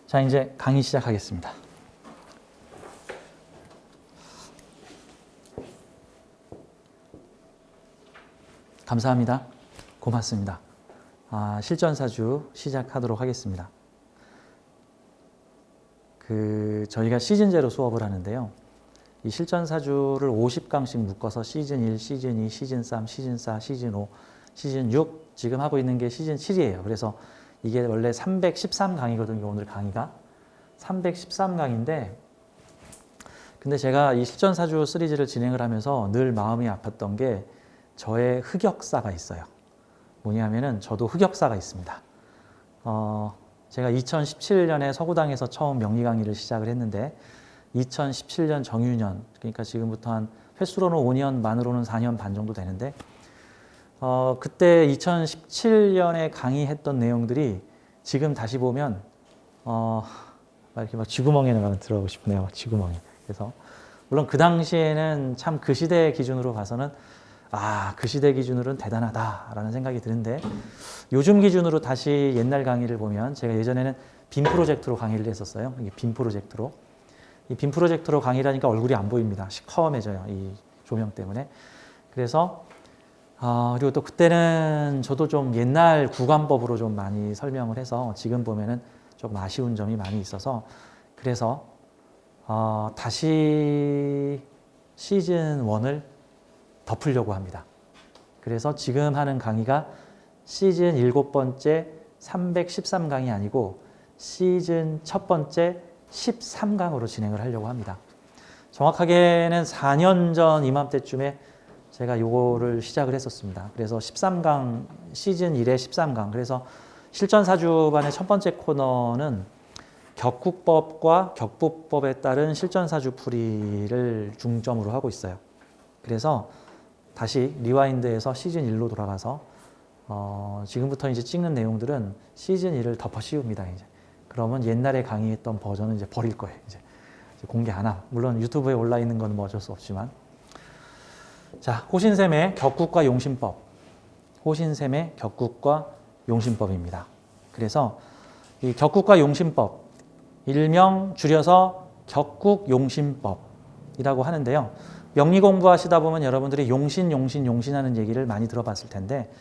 자, 이제 강의 시작하겠습니다. 감사합니다. 고맙습니다. 실전사주 시작하도록 하겠습니다. 저희가 시즌제로 수업을 하는데요. 이 실전사주를 50강씩 묶어서 시즌 1, 시즌 2, 시즌 3, 시즌 4, 시즌 5, 시즌 6, 지금 하고 있는 게 시즌 7이에요. 그래서 이게 원래 313강이거든요. 오늘 강의가 313강인데, 근데 제가 이 실전사주 시리즈를 진행을 하면서 늘 마음이 아팠던 게 저의 흑역사가 있어요. 뭐냐면은 저도 흑역사가 있습니다. 제가 2017년에 서구당에서 처음 명리 강의를 시작을 했는데 2017년 정유년, 그러니까 지금부터 한 횟수로는 5년, 만으로는 4년 반 정도 되는데 그때 2017년에 강의했던 내용들이 지금 다시 보면 이렇게 막 쥐구멍에 들어가고 싶네요. 쥐구멍에. 그래서 물론 그 당시에는 참 그 시대 기준으로 봐서는 그 시대 기준으로는 대단하다라는 생각이 드는데, 요즘 기준으로 다시 옛날 강의를 보면, 제가 예전에는 빔 프로젝트로 강의를 했었어요. 이게 빔 프로젝트로. 이 빔 프로젝트로 강의를 하니까 얼굴이 안 보입니다. 시커매져요. 이 조명 때문에. 그래서 그리고 또 그때는 저도 좀 옛날 구관법으로 좀 많이 설명을 해서 지금 보면은 조금 아쉬운 점이 많이 있어서, 그래서 다시 시즌 1을 덮으려고 합니다. 그래서 지금 하는 강의가 시즌 7번째 313강이 아니고 시즌 첫 번째 13강으로 진행을 하려고 합니다. 정확하게는 4년 전 이맘때쯤에 제가 요거를 시작을 했었습니다. 그래서 13강, 시즌 1의 13강. 그래서 실전사주반의 첫 번째 코너는 격국법과 격부법에 따른 실전사주 풀이를 중점으로 하고 있어요. 그래서 다시 리와인드해서 시즌 1로 돌아가서 지금부터 이제 찍는 내용들은 시즌 1을 덮어 씌웁니다. 이제 그러면 옛날에 강의했던 버전은 이제 버릴 거예요. 이제 공개 안 하고, 물론 유튜브에 올라 있는 건 뭐 어쩔 수 없지만. 자, 호신샘의 격국과 용신법. 호신샘의 격국과 용신법입니다. 그래서 이 격국과 용신법, 일명 줄여서 격국용신법이라고 하는데요. 명리 공부하시다 보면 여러분들이 용신하는 얘기를 많이 들어봤을 텐데,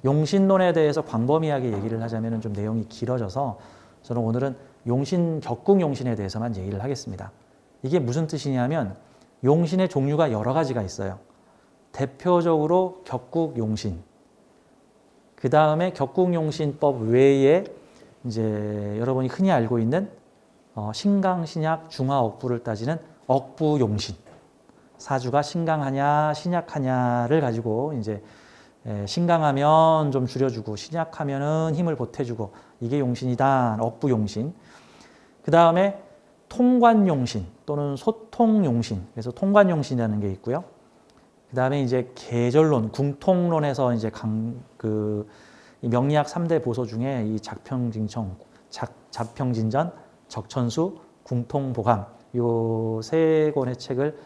용신론에 대해서 광범위하게 얘기를 하자면 좀 내용이 길어져서 저는 오늘은 격국용신에 대해서만 얘기를 하겠습니다. 이게 무슨 뜻이냐면, 용신의 종류가 여러 가지가 있어요. 대표적으로 격국용신, 그 다음에 격국용신법 외에 이제 여러분이 흔히 알고 있는 신강, 신약, 중화, 억부를 따지는 억부용신. 사주가 신강하냐, 신약하냐를 가지고 이제 신강하면 좀 줄여주고 신약하면은 힘을 보태주고, 이게 용신이다. 억부용신. 그 다음에 통관용신 또는 소통용신. 그래서 통관용신이라는 게 있고요. 그 다음에 이제 계절론, 궁통론에서 이제 이 명리학 3대 보소 중에 이 자평진전, 적천수, 궁통보감, 요 세 권의 책을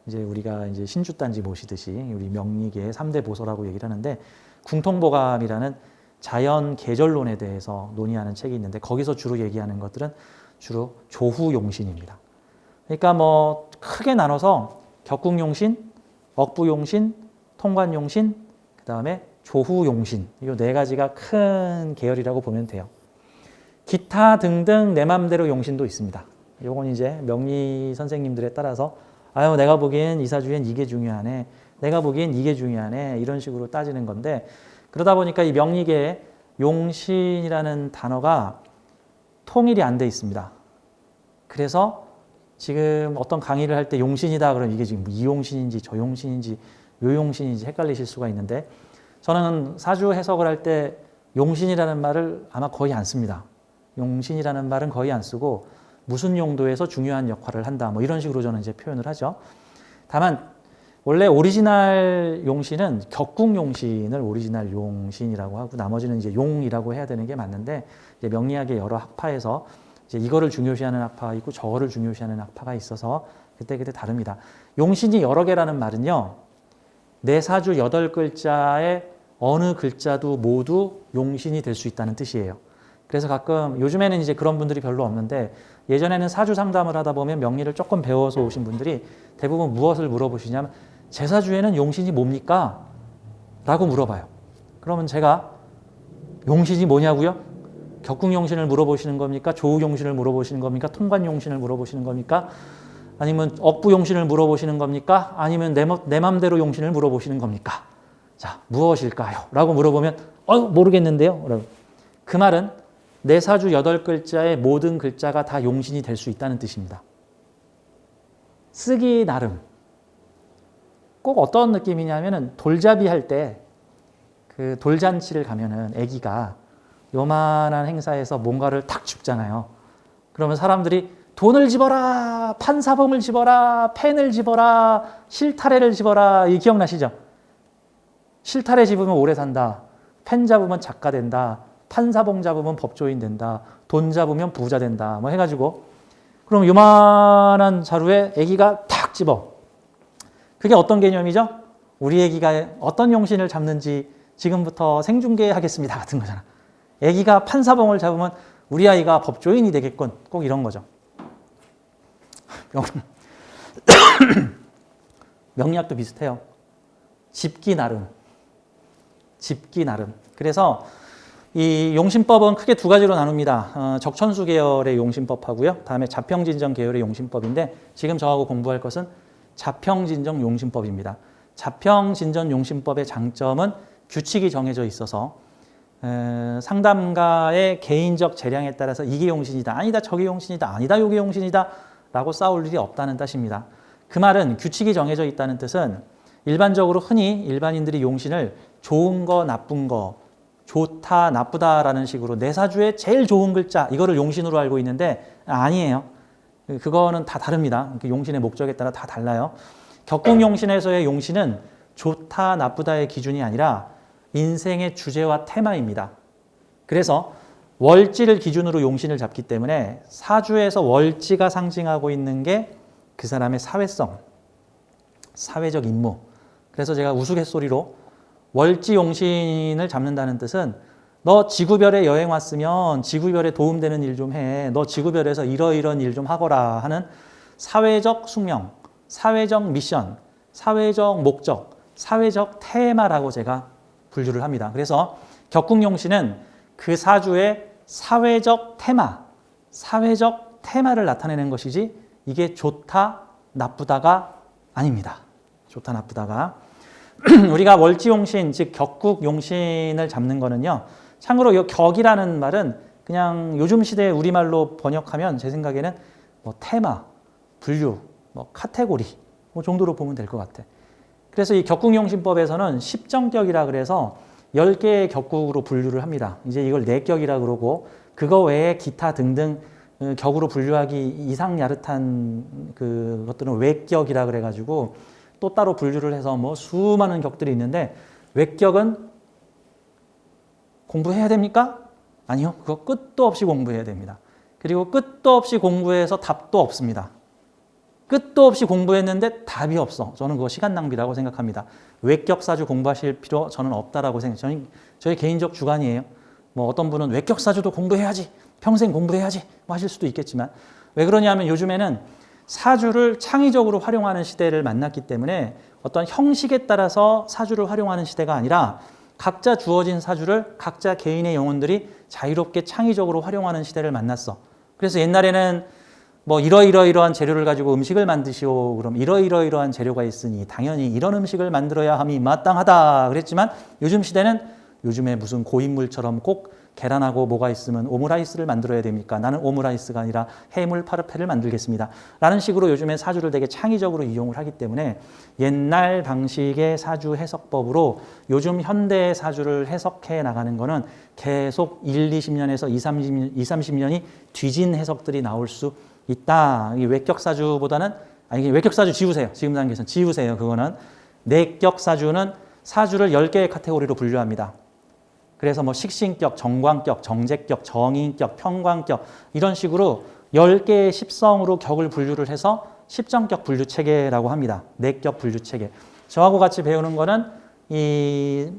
이제 우리가 이제 신주단지 모시듯이 우리 명리계의 3대 보소라고 얘기를 하는데, 궁통보감이라는 자연 계절론에 대해서 논의하는 책이 있는데, 거기서 주로 얘기하는 것들은 주로 조후용신입니다. 그러니까 뭐 크게 나눠서 격국용신, 억부용신, 통관용신, 그 다음에 조후용신, 이 네 가지가 큰 계열이라고 보면 돼요. 기타 등등 내 맘대로 용신도 있습니다. 요건 이제 명리 선생님들에 따라서 내가 보기엔 이 사주엔 이게 중요하네, 내가 보기엔 이게 중요하네, 이런 식으로 따지는 건데, 그러다 보니까 이 명리계에 용신이라는 단어가 통일이 안 돼 있습니다. 그래서 지금 어떤 강의를 할 때 용신이다 그러면 이게 지금 이용신인지 저용신인지 요용신인지 헷갈리실 수가 있는데, 저는 사주 해석을 할 때 용신이라는 말을 아마 거의 안 씁니다. 용신이라는 말은 거의 안 쓰고 무슨 용도에서 중요한 역할을 한다, 뭐 이런 식으로 저는 이제 표현을 하죠. 다만 원래 오리지널 용신은 격국용신을 오리지널 용신이라고 하고, 나머지는 이제 용이라고 해야 되는 게 맞는데, 이제 명리학의 여러 학파에서 이제 이거를 중요시하는 학파가 있고 저거를 중요시하는 학파가 있어서 그때 다릅니다. 용신이 여러 개라는 말은요. 내 사주 8글자의 어느 글자도 모두 용신이 될 수 있다는 뜻이에요. 그래서 가끔 요즘에는 이제 그런 분들이 별로 없는데 예전에는 사주 상담을 하다 보면 명리를 조금 배워서 오신 분들이 대부분 무엇을 물어보시냐면 제 사주에는 용신이 뭡니까? 라고 물어봐요. 그러면 제가 용신이 뭐냐고요? 격국용신을 물어보시는 겁니까? 조우용신을 물어보시는 겁니까? 통관용신을 물어보시는 겁니까? 아니면 억부용신을 물어보시는 겁니까? 아니면 내 맘대로 용신을 물어보시는 겁니까? 자, 무엇일까요? 라고 물어보면 모르겠는데요. 그 말은 내 사주 8글자의 모든 글자가 다 용신이 될 수 있다는 뜻입니다. 쓰기 나름. 꼭 어떤 느낌이냐면은 돌잡이 할 때 그 돌잔치를 가면은 아기가 요만한 행사에서 뭔가를 탁 줍잖아요. 그러면 사람들이 돈을 집어라, 판사봉을 집어라, 펜을 집어라, 실타래를 집어라. 이 기억나시죠? 실타래 집으면 오래 산다. 펜 잡으면 작가 된다. 판사봉 잡으면 법조인 된다. 돈 잡으면 부자 된다. 뭐 해가지고 그럼 요만한 자루에 아기가 탁 집어. 그게 어떤 개념이죠? 우리 아기가 어떤 용신을 잡는지 지금부터 생중계하겠습니다 같은 거잖아. 아기가 판사봉을 잡으면 우리 아이가 법조인이 되겠군. 꼭 이런 거죠. 명리학도 비슷해요. 집기 나름. 집기 나름. 그래서 이 용신법은 크게 두 가지로 나눕니다. 적천수 계열의 용신법하고요. 다음에 자평진정 계열의 용신법인데 지금 저하고 공부할 것은 자평진정 용신법입니다. 자평진정 용신법의 장점은 규칙이 정해져 있어서 상담가의 개인적 재량에 따라서 이게 용신이다, 아니다, 저게 용신이다, 아니다, 요게 용신이다 라고 싸울 일이 없다는 뜻입니다. 그 말은 규칙이 정해져 있다는 뜻은 일반적으로 흔히 일반인들이 용신을 좋은 거, 나쁜 거, 좋다, 나쁘다라는 식으로 내 사주에 제일 좋은 글자 이거를 용신으로 알고 있는데 아니에요. 그거는 다 다릅니다. 용신의 목적에 따라 다 달라요. 격국용신에서의 용신은 좋다, 나쁘다의 기준이 아니라 인생의 주제와 테마입니다. 그래서 월지를 기준으로 용신을 잡기 때문에 사주에서 월지가 상징하고 있는 게 그 사람의 사회성, 사회적 임무. 그래서 제가 우스갯소리로 월지 용신을 잡는다는 뜻은 너 지구별에 여행 왔으면 지구별에 도움되는 일 좀 해. 너 지구별에서 이러이런 일 좀 하거라 하는 사회적 숙명, 사회적 미션, 사회적 목적, 사회적 테마라고 제가 분류를 합니다. 그래서 격국용신은 그 사주의 사회적 테마를 나타내는 것이지 이게 좋다, 나쁘다가 아닙니다. 좋다, 나쁘다가. 우리가 월지용신, 즉 격국용신을 잡는 거는요. 참고로 이 격이라는 말은 그냥 요즘 시대의 우리말로 번역하면 제 생각에는 뭐 테마, 분류, 뭐 카테고리 뭐 정도로 보면 될 것 같아. 그래서 이 격국용신법에서는 십정격이라 그래서 10개의 격국으로 분류를 합니다. 이제 이걸 내격이라 그러고 그거 외에 기타 등등 격으로 분류하기 이상 야릇한 그것들은 외격이라 그래가지고 또 따로 분류를 해서 뭐 수많은 격들이 있는데 외격은 공부해야 됩니까? 아니요. 그거 끝도 없이 공부해야 됩니다. 그리고 끝도 없이 공부해서 답도 없습니다. 끝도 없이 공부했는데 답이 없어. 저는 그거 시간 낭비라고 생각합니다. 외격사주 공부하실 필요 저는 없다라고 생각해요. 저희 개인적 주관이에요. 뭐 어떤 분은 외격사주도 공부해야지. 평생 공부해야지. 뭐 하실 수도 있겠지만 왜 그러냐면 요즘에는 사주를 창의적으로 활용하는 시대를 만났기 때문에 어떤 형식에 따라서 사주를 활용하는 시대가 아니라 각자 주어진 사주를 각자 개인의 영혼들이 자유롭게 창의적으로 활용하는 시대를 만났어. 그래서 옛날에는 뭐 이러이러한 재료를 가지고 음식을 만드시오. 그럼 이러이러한 재료가 있으니 당연히 이런 음식을 만들어야 함이 마땅하다 그랬지만 요즘 시대는 요즘에 무슨 고인물처럼 꼭 계란하고 뭐가 있으면 오므라이스를 만들어야 됩니까? 나는 오므라이스가 아니라 해물 파르페를 만들겠습니다. 라는 식으로 요즘에 사주를 되게 창의적으로 이용을 하기 때문에 옛날 방식의 사주 해석법으로 요즘 현대의 사주를 해석해 나가는 거는 계속 1, 20년에서 2, 30년이 뒤진 해석들이 나올 수 있다. 이 외격사주보다는 아니 외격사주 지우세요. 지금 단계에서는 지우세요. 그거는 내격사주는 사주를 10개의 카테고리로 분류합니다. 그래서 뭐 식신격, 정관격, 정제격, 정인격, 평관격 이런 식으로 10개의 십성으로 격을 분류를 해서 십정격 분류 체계라고 합니다. 내격 분류 체계. 저하고 같이 배우는 거는 이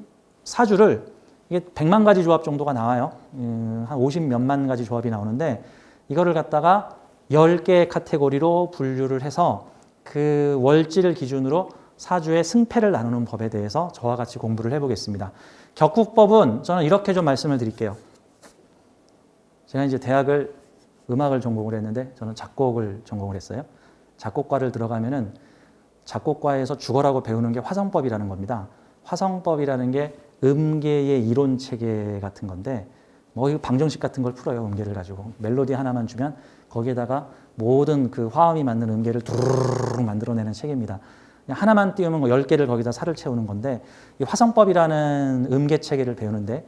사주를 이게 100만 가지 조합 정도가 나와요. 한 50 몇만 가지 조합이 나오는데 이거를 갖다가 10개의 카테고리로 분류를 해서 그 월지를 기준으로 사주의 승패를 나누는 법에 대해서 저와 같이 공부를 해보겠습니다. 격국법은 저는 이렇게 좀 말씀을 드릴게요. 제가 이제 대학을 음악을 전공을 했는데 저는 작곡을 전공을 했어요. 작곡과를 들어가면은 작곡과에서 죽어라고 배우는 게 화성법이라는 겁니다. 화성법이라는 게 음계의 이론 체계 같은 건데 뭐 이거 방정식 같은 걸 풀어요. 음계를 가지고 멜로디 하나만 주면 거기에다가 모든 그 화음이 맞는 음계를 두루루루 만들어내는 체계입니다. 그냥 하나만 띄우면 10개를 거기다 살을 채우는 건데 이 화성법이라는 음계 체계를 배우는데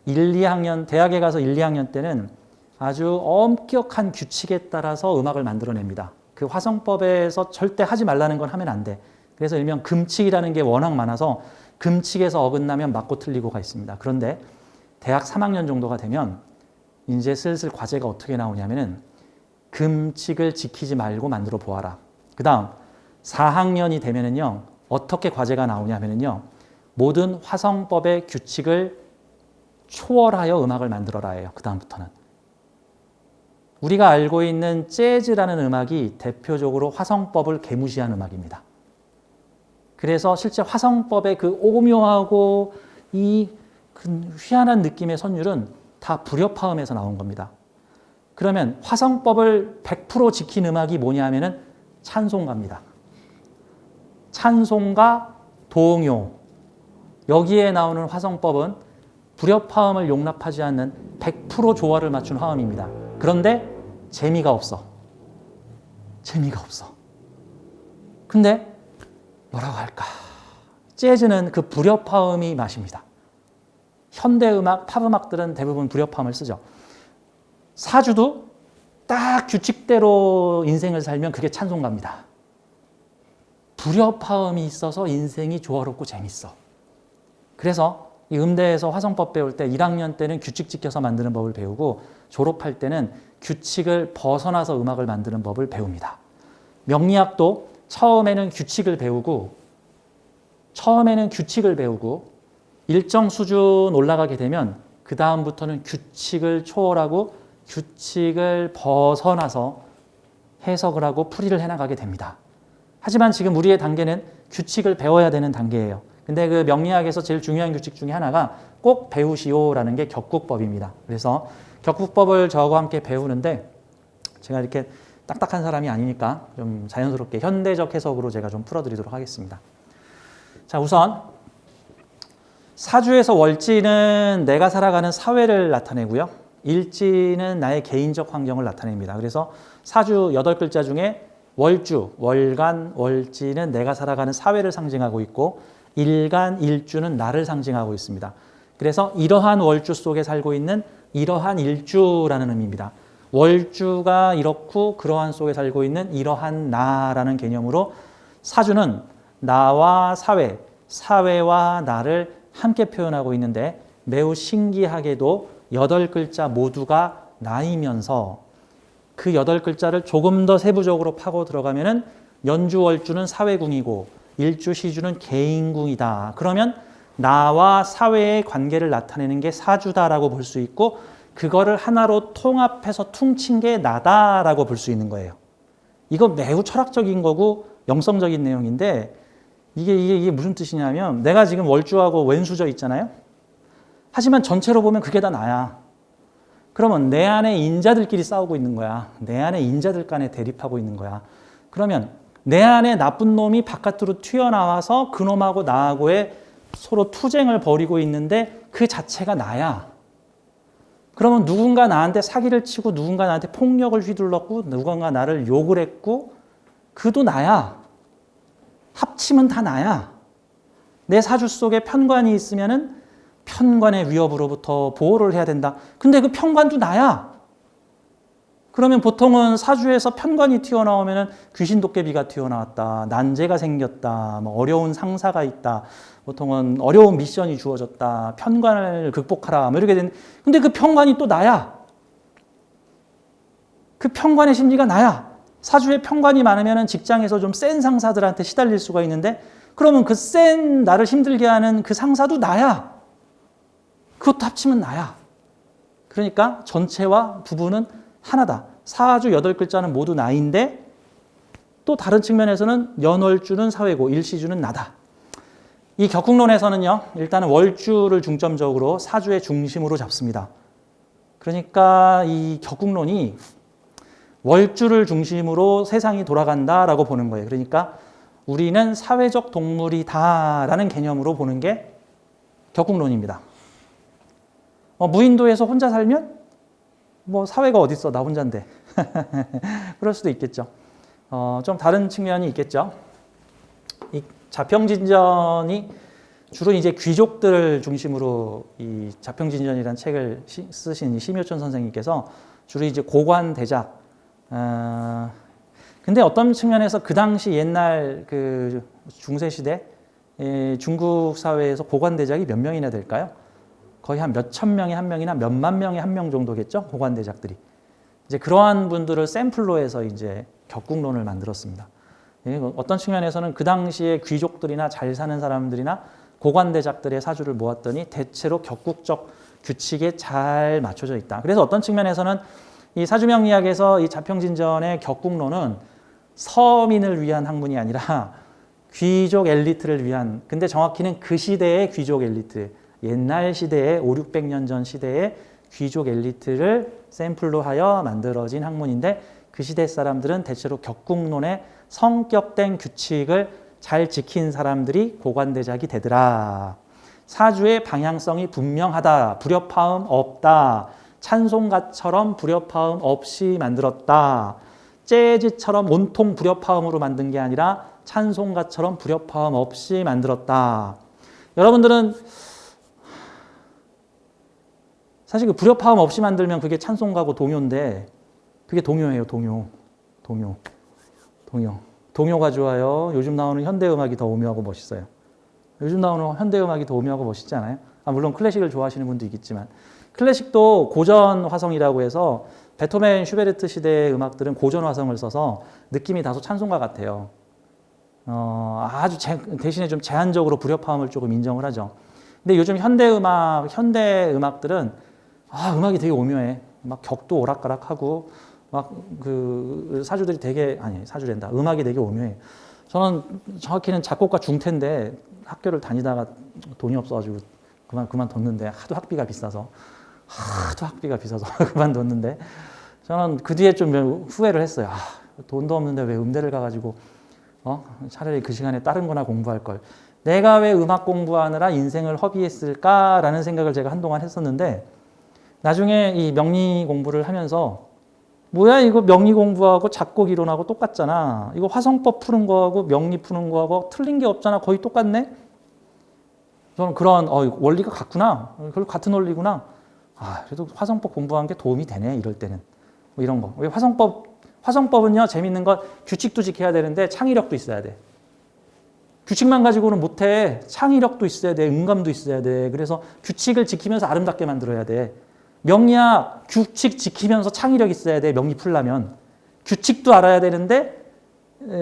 1, 2학년 대학에 가서 1, 2학년 때는 아주 엄격한 규칙에 따라서 음악을 만들어냅니다. 그 화성법에서 절대 하지 말라는 건 하면 안 돼. 그래서 일명 금칙이라는 게 워낙 많아서 금칙에서 어긋나면 맞고 틀리고가 있습니다. 그런데 대학 3학년 정도가 되면 이제 슬슬 과제가 어떻게 나오냐면은 금칙을 지키지 말고 만들어 보아라. 그 다음 4학년이 되면은요 어떻게 과제가 나오냐면은요 모든 화성법의 규칙을 초월하여 음악을 만들어라예요. 그 다음부터는 우리가 알고 있는 재즈라는 음악이 대표적으로 화성법을 개무시한 음악입니다. 그래서 실제 화성법의 그 오묘하고 이 희한한 느낌의 선율은 다 불협화음에서 나온 겁니다. 그러면 화성법을 100% 지킨 음악이 뭐냐 하면은 찬송가입니다. 찬송가, 동요. 여기에 나오는 화성법은 불협화음을 용납하지 않는 100% 조화를 맞춘 화음입니다. 그런데 재미가 없어. 재미가 없어. 근데 뭐라고 할까? 재즈는 그 불협화음이 맛입니다. 현대음악, 팝음악들은 대부분 불협화음을 쓰죠. 사주도 딱 규칙대로 인생을 살면 그게 찬송가입니다. 불협화음이 있어서 인생이 조화롭고 재밌어. 그래서 이 음대에서 화성법 배울 때 1학년 때는 규칙 지켜서 만드는 법을 배우고 졸업할 때는 규칙을 벗어나서 음악을 만드는 법을 배웁니다. 명리학도 처음에는 규칙을 배우고 일정 수준 올라가게 되면 그 다음부터는 규칙을 초월하고 규칙을 벗어나서 해석을 하고 풀이를 해나가게 됩니다. 하지만 지금 우리의 단계는 규칙을 배워야 되는 단계예요. 근데 그 명리학에서 제일 중요한 규칙 중에 하나가 꼭 배우시오라는 게 격국법입니다. 그래서 격국법을 저하고 함께 배우는데 제가 이렇게 딱딱한 사람이 아니니까 좀 자연스럽게 현대적 해석으로 제가 좀 풀어드리도록 하겠습니다. 자, 우선 사주에서 월지는 내가 살아가는 사회를 나타내고요. 일지는 나의 개인적 환경을 나타냅니다. 그래서 사주 8글자 중에 월주, 월간, 월지는 내가 살아가는 사회를 상징하고 있고 일간, 일주는 나를 상징하고 있습니다. 그래서 이러한 월주 속에 살고 있는 이러한 일주라는 의미입니다. 월주가 이렇고 그러한 속에 살고 있는 이러한 나라는 개념으로 사주는 나와 사회, 사회와 나를 함께 표현하고 있는데 매우 신기하게도 8글자 모두가 나이면서 그 8글자를 조금 더 세부적으로 파고 들어가면은 연주월주는 사회궁이고 일주시주는 개인궁이다. 그러면 나와 사회의 관계를 나타내는 게 사주다라고 볼 수 있고 그거를 하나로 통합해서 퉁친 게 나다라고 볼 수 있는 거예요. 이거 매우 철학적인 거고 영성적인 내용인데 이게 무슨 뜻이냐면 내가 지금 월주하고 왼수저 있잖아요. 하지만 전체로 보면 그게 다 나야. 그러면 내 안에 인자들끼리 싸우고 있는 거야. 내 안에 인자들 간에 대립하고 있는 거야. 그러면 내 안에 나쁜 놈이 바깥으로 튀어나와서 그놈하고 나하고의 서로 투쟁을 벌이고 있는데 그 자체가 나야. 그러면 누군가 나한테 사기를 치고 누군가 나한테 폭력을 휘둘렀고 누군가 나를 욕을 했고 그도 나야. 합치면 다 나야. 내 사주 속에 편관이 있으면은 편관의 위협으로부터 보호를 해야 된다. 근데 그 편관도 나야. 그러면 보통은 사주에서 편관이 튀어나오면은 귀신 도깨비가 튀어나왔다. 난제가 생겼다. 뭐 어려운 상사가 있다. 보통은 어려운 미션이 주어졌다. 편관을 극복하라. 뭐 이렇게 근데 그 편관이 또 나야. 그 편관의 심리가 나야. 사주에 편관이 많으면 직장에서 좀 센 상사들한테 시달릴 수가 있는데 그러면 그 센 나를 힘들게 하는 그 상사도 나야. 그것도 합치면 나야. 그러니까 전체와 부분은 하나다. 사주 8글자는 모두 나인데 또 다른 측면에서는 연월주는 사회고 일시주는 나다. 이 격국론에서는요. 일단은 월주를 중점적으로 사주의 중심으로 잡습니다. 그러니까 이 격국론이 월주를 중심으로 세상이 돌아간다라고 보는 거예요. 그러니까 우리는 사회적 동물이다라는 개념으로 보는 게 격국론입니다. 무인도에서 혼자 살면 뭐 사회가 어디 있어? 나 혼자인데. 그럴 수도 있겠죠. 좀 다른 측면이 있겠죠. 이 자평진전이 주로 이제 귀족들을 중심으로 이 자평진전이라는 책을 쓰신 심효천 선생님께서 주로 이제 고관 대작. 근데 어떤 측면에서 그 당시 옛날 그 중세 시대 중국 사회에서 고관 대작이 몇 명이나 될까요? 거의 한 몇천 명에 한 명이나 몇만 명에 한 명 정도겠죠. 고관 대작들이. 이제 그러한 분들을 샘플로 해서 이제 격국론을 만들었습니다. 어떤 측면에서는 그 당시에 귀족들이나 잘 사는 사람들이나 고관대작들의 사주를 모았더니 대체로 격국적 규칙에 잘 맞춰져 있다. 그래서 어떤 측면에서는 이 사주명리학에서 이 자평진전의 격국론은 서민을 위한 학문이 아니라 귀족 엘리트를 위한, 근데 정확히는 그 시대의 귀족 엘리트, 옛날 시대의 500~600년 전 시대의 귀족 엘리트를 샘플로 하여 만들어진 학문인데 그 시대 사람들은 대체로 격국론의 성격된 규칙을 잘 지킨 사람들이 고관대작이 되더라. 사주의 방향성이 분명하다. 불협화음 없다. 찬송가처럼 불협화음 없이 만들었다. 재즈처럼 온통 불협화음으로 만든 게 아니라 찬송가처럼 불협화음 없이 만들었다. 여러분들은 사실 그 불협화음 없이 만들면 그게 찬송가고 동요인데 그게 동요예요. 동요가 좋아요. 요즘 나오는 현대음악이 더 오묘하고 멋있어요. 요즘 나오는 현대음악이 더 오묘하고 멋있지 않아요? 물론 클래식을 좋아하시는 분도 있겠지만 클래식도 고전 화성이라고 해서 베토벤, 슈베르트 시대의 음악들은 고전 화성을 써서 느낌이 다소 찬송가 같아요. 아주 대신에 좀 제한적으로 불협화음을 조금 인정을 하죠. 근데 요즘 현대음악들은 음악이 되게 오묘해. 막 격도 오락가락하고 막 그 사주들이 되게 사주된다. 음악이 되게 오묘해. 저는 정확히는 작곡가 중퇴인데 학교를 다니다가 돈이 없어가지고 그만뒀는데 하도 학비가 비싸서 그만뒀는데 저는 그 뒤에 좀 후회를 했어요. 돈도 없는데 왜 음대를 가가지고 차라리 그 시간에 다른 거나 공부할 걸. 내가 왜 음악 공부하느라 인생을 허비했을까라는 생각을 제가 한동안 했었는데 나중에 이 명리 공부를 하면서 뭐야 이거 명리 공부하고 작곡 이론하고 똑같잖아. 이거 화성법 푸는 거하고 명리 푸는 거하고 틀린 게 없잖아. 거의 똑같네. 저는 그런 원리가 같구나. 결국 같은 원리구나. 그래도 화성법 공부한 게 도움이 되네. 이럴 때는 뭐 이런 거. 왜 화성법은요 재밌는 건 규칙도 지켜야 되는데 창의력도 있어야 돼. 규칙만 가지고는 못해. 창의력도 있어야 돼. 음감도 있어야 돼. 그래서 규칙을 지키면서 아름답게 만들어야 돼. 명리학 규칙 지키면서 창의력 있어야 돼. 명리 풀려면 규칙도 알아야 되는데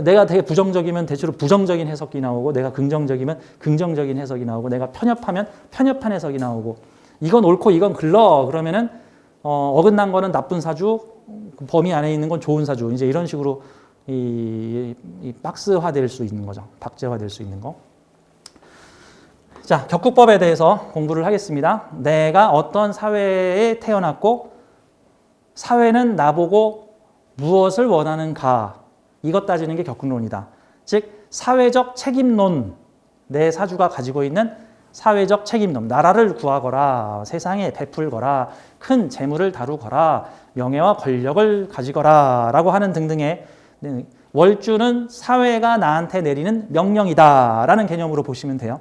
내가 되게 부정적이면 대체로 부정적인 해석이 나오고 내가 긍정적이면 긍정적인 해석이 나오고 내가 편협하면 편협한 해석이 나오고 이건 옳고 이건 글러 그러면은 어긋난 거는 나쁜 사주, 범위 안에 있는 건 좋은 사주. 이제 이런 식으로 이 박스화될 수 있는 거죠. 박제화될 수 있는 거. 자, 격국법에 대해서 공부를 하겠습니다. 내가 어떤 사회에 태어났고 사회는 나보고 무엇을 원하는가 이것 따지는 게 격국론이다. 즉 사회적 책임론, 내 사주가 가지고 있는 사회적 책임론, 나라를 구하거라, 세상에 베풀거라, 큰 재물을 다루거라, 명예와 권력을 가지거라 라고 하는 등등의 월주는 사회가 나한테 내리는 명령이다 라는 개념으로 보시면 돼요.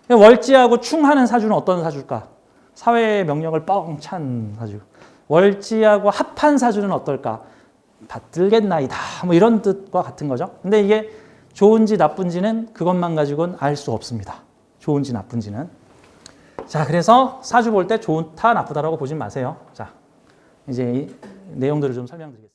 월지하고 충하는 사주는 어떤 사주일까? 사회의 명령을 뻥 찬 사주. 월지하고 합한 사주는 어떨까? 받들겠나이다. 뭐 이런 뜻과 같은 거죠. 근데 이게 좋은지 나쁜지는 그것만 가지고는 알 수 없습니다. 좋은지 나쁜지는. 자, 그래서 사주 볼 때 좋다 나쁘다라고 보지 마세요. 자, 이제 이 내용들을 좀 설명드리겠습니다.